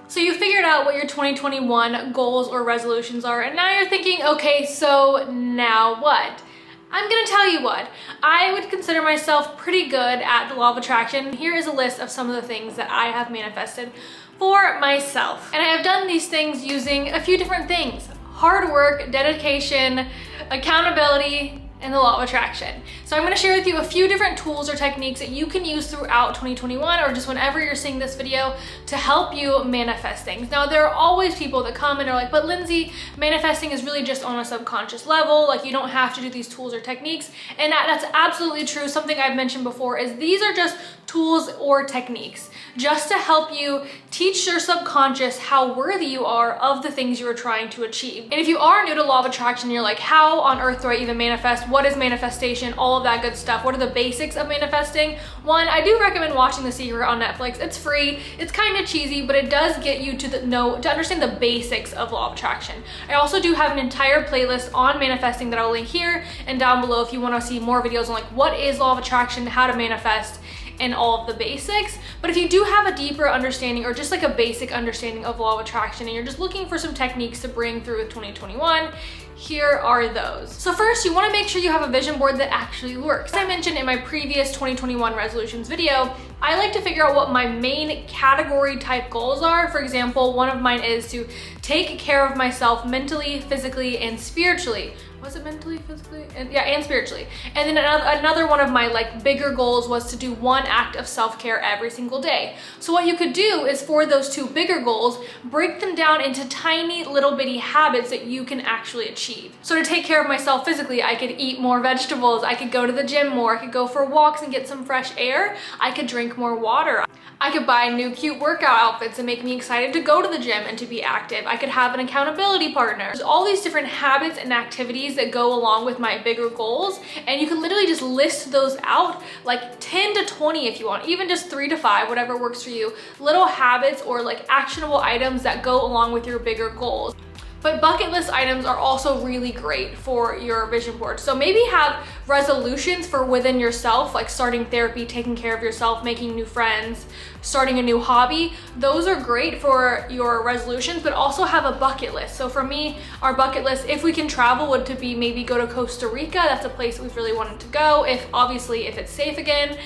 So you figured out what your 2021 goals or resolutions are, and now you're thinking, okay, so now what? I'm gonna tell you what. I would consider myself pretty good at the law of attraction. Here is a list of some of the things that I have manifested for myself. And I have done these things using a few different things: hard work, dedication, accountability, and the law of attraction. So I'm going to share with you a few different tools or techniques that you can use throughout 2021 or just whenever you're seeing this video to help you manifest things. Now, there are always people that come and are like, but Lindsay, manifesting is really just on a subconscious level. Like, you don't have to do these tools or techniques. And that's absolutely true. Something I've mentioned before is these are just tools or techniques just to help you teach your subconscious how worthy you are of the things you are trying to achieve. And if you are new to law of attraction, you're like, how on earth do I even manifest? What is manifestation? All of that good stuff. What are the basics of manifesting? One, I do recommend watching The Secret on Netflix. It's free. It's kind of cheesy, but it does get you to understand the basics of law of attraction. I also do have an entire playlist on manifesting that I'll link here and down below if you want to see more videos on like what is law of attraction, how to manifest, and all of the basics. But if you do have a deeper understanding or just like a basic understanding of law of attraction and you're just looking for some techniques to bring through with 2021, here are those. So first, you want to make sure you have a vision board that actually works. As I mentioned in my previous 2021 resolutions video, I like to figure out what my main category type goals are. For example, one of mine is to take care of myself mentally, physically, and spiritually. Was it mentally, physically? And spiritually. And then another one of my like bigger goals was to do one act of self-care every single day. So what you could do is for those two bigger goals, break them down into tiny little bitty habits that you can actually achieve. So to take care of myself physically, I could eat more vegetables, I could go to the gym more, I could go for walks and get some fresh air, I could drink more water. I could buy new cute workout outfits and make me excited to go to the gym and to be active. I could have an accountability partner. There's all these different habits and activities that go along with my bigger goals, and you can literally just list those out, like 10 to 20 if you want, even just 3 to 5, whatever works for you. Little habits or like actionable items that go along with your bigger goals. But bucket list items are also really great for your vision board. So maybe have resolutions for within yourself, like starting therapy, taking care of yourself, making new friends, starting a new hobby. Those are great for your resolutions, but also have a bucket list. So for me, our bucket list, if we can travel, would to be maybe go to Costa Rica. That's a place we've really wanted to go. If it's safe again.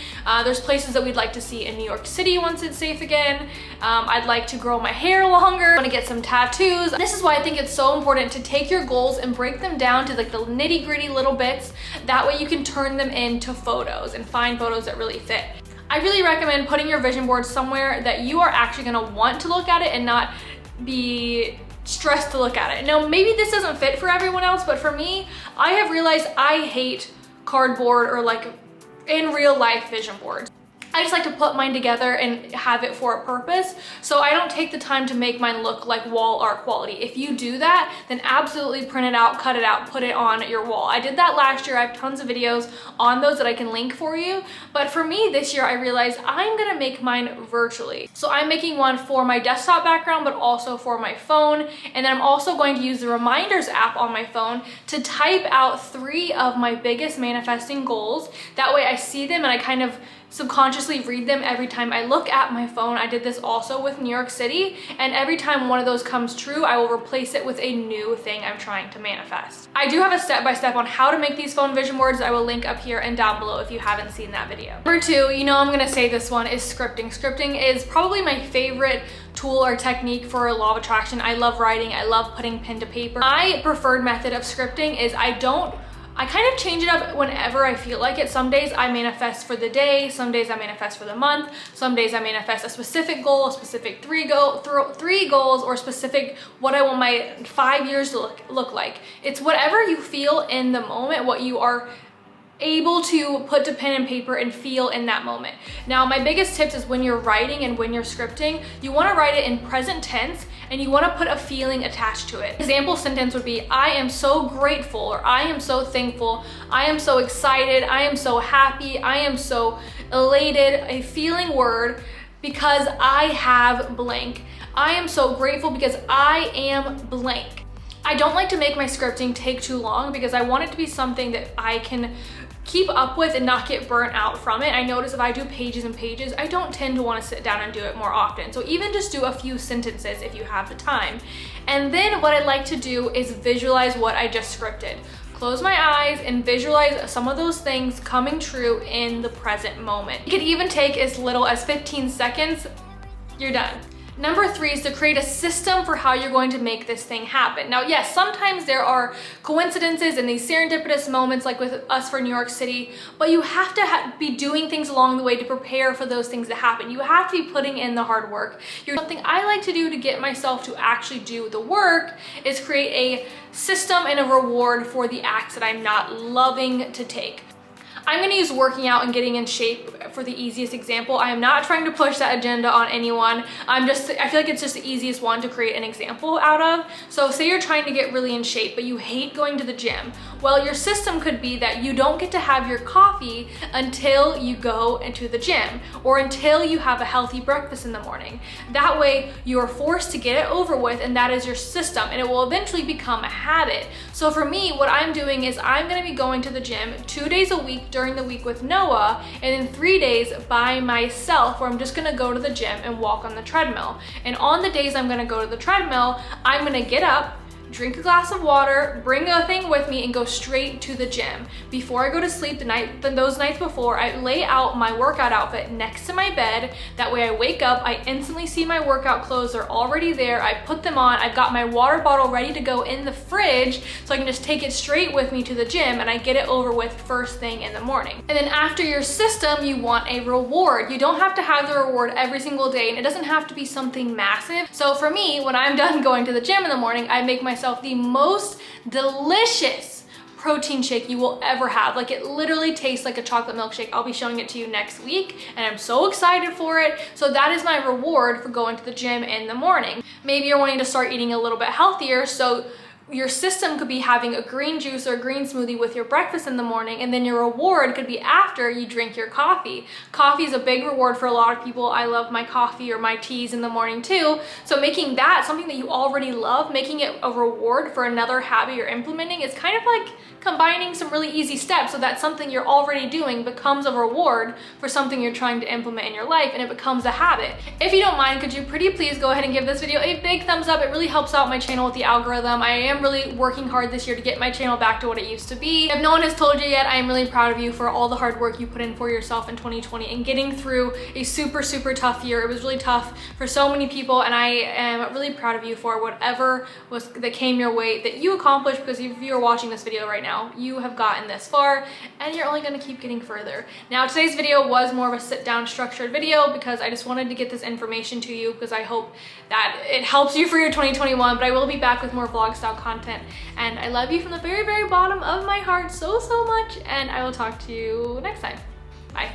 There's places that we'd like to see in New York City once it's safe again. I'd like to grow my hair longer. I want to get some tattoos. This is why I think it's so important to take your goals and break them down to like the nitty gritty little bits. That way you can turn them into photos and find photos that really fit. I really recommend putting your vision board somewhere that you are actually gonna want to look at it and not be stressed to look at it. Now, maybe this doesn't fit for everyone else, but for me, I have realized I hate cardboard or like in real life vision boards. I just like to put mine together and have it for a purpose. So I don't take the time to make mine look like wall art quality. If you do that, then absolutely print it out, cut it out, put it on your wall. I did that last year. I have tons of videos on those that I can link for you. But for me this year, I realized I'm gonna make mine virtually. So I'm making one for my desktop background, but also for my phone. And then I'm also going to use the reminders app on my phone to type out 3 of my biggest manifesting goals. That way I see them and I kind of subconsciously read them every time I look at my phone. I did this also with New York City, and every time one of those comes true, I will replace it with a new thing I'm trying to manifest. I do have a step-by-step on how to make these phone vision boards. I will link up here and down below if you haven't seen that video. Number 2, you know I'm gonna say this one, is scripting. Scripting is probably my favorite tool or technique for law of attraction. I love writing, I love putting pen to paper. My preferred method of scripting is I kind of change it up whenever I feel like it. Some days I manifest for the day, some days I manifest for the month, some days I manifest a specific goal, a specific three goals, or specific what I want my 5 years to look like. It's whatever you feel in the moment, what you are able to put to pen and paper and feel in that moment. Now, my biggest tips is when you're writing and when you're scripting, you want to write it in present tense and you want to put a feeling attached to it. Example sentence would be, I am so grateful, or I am so thankful, I am so excited, I am so happy, I am so elated, a feeling word because I have blank. I am so grateful because I am blank. I don't like to make my scripting take too long because I want it to be something that I can keep up with and not get burnt out from it. I notice if I do pages and pages, I don't tend to want to sit down and do it more often. So even just do a few sentences if you have the time. And then what I like to do is visualize what I just scripted. Close my eyes and visualize some of those things coming true in the present moment. It could even take as little as 15 seconds, you're done. Number 3 is to create a system for how you're going to make this thing happen. Now, yes, sometimes there are coincidences and these serendipitous moments like with us for New York City, but you have to be doing things along the way to prepare for those things to happen. You have to be putting in the hard work. Something I like to do to get myself to actually do the work is create a system and a reward for the acts that I'm not loving to take. I'm gonna use working out and getting in shape for the easiest example. I am not trying to push that agenda on anyone. I feel like it's just the easiest one to create an example out of. So say you're trying to get really in shape, but you hate going to the gym. Well, your system could be that you don't get to have your coffee until you go into the gym or until you have a healthy breakfast in the morning. That way you are forced to get it over with, and that is your system, and it will eventually become a habit. So for me, what I'm doing is I'm gonna be going to the gym 2 days a week during the week with Noah, and then 3 days by myself where I'm just gonna go to the gym and walk on the treadmill. And on the days I'm gonna go to the treadmill, I'm gonna get up, drink a glass of water, bring a thing with me, and go straight to the gym. Before I go to sleep those nights before, I lay out my workout outfit next to my bed. That way I wake up, I instantly see my workout clothes, they're already there. I put them on, I've got my water bottle ready to go in the fridge so I can just take it straight with me to the gym, and I get it over with first thing in the morning. And then after your system, you want a reward. You don't have to have the reward every single day, and it doesn't have to be something massive. So for me, when I'm done going to the gym in the morning, I make myself the most delicious protein shake you will ever have. Like, it literally tastes like a chocolate milkshake. I'll be showing it to you next week, and I'm so excited for it. So that is my reward for going to the gym in the morning. Maybe you're wanting to start eating a little bit healthier, so your system could be having a green juice or a green smoothie with your breakfast in the morning, and then your reward could be after you drink your coffee. Coffee is a big reward for a lot of people. I love my coffee or my teas in the morning too. So making that something that you already love, making it a reward for another habit you're implementing, is kind of like combining some really easy steps so that something you're already doing becomes a reward for something you're trying to implement in your life, and it becomes a habit. If you don't mind, could you pretty please go ahead and give this video a big thumbs up? It really helps out my channel with the algorithm. I am really working hard this year to get my channel back to what it used to be. If no one has told you yet, I am really proud of you for all the hard work you put in for yourself in 2020 and getting through a super tough year. It was really tough for so many people, and I am really proud of you for whatever that came your way that you accomplished, because if you're watching this video right now, you have gotten this far and you're only going to keep getting further. Now, today's video was more of a sit down structured video because I just wanted to get this information to you, because I hope that it helps you for your 2021, but I will be back with more vlog style content. And I love you from the very bottom of my heart so much, and I will talk to you next time. Bye.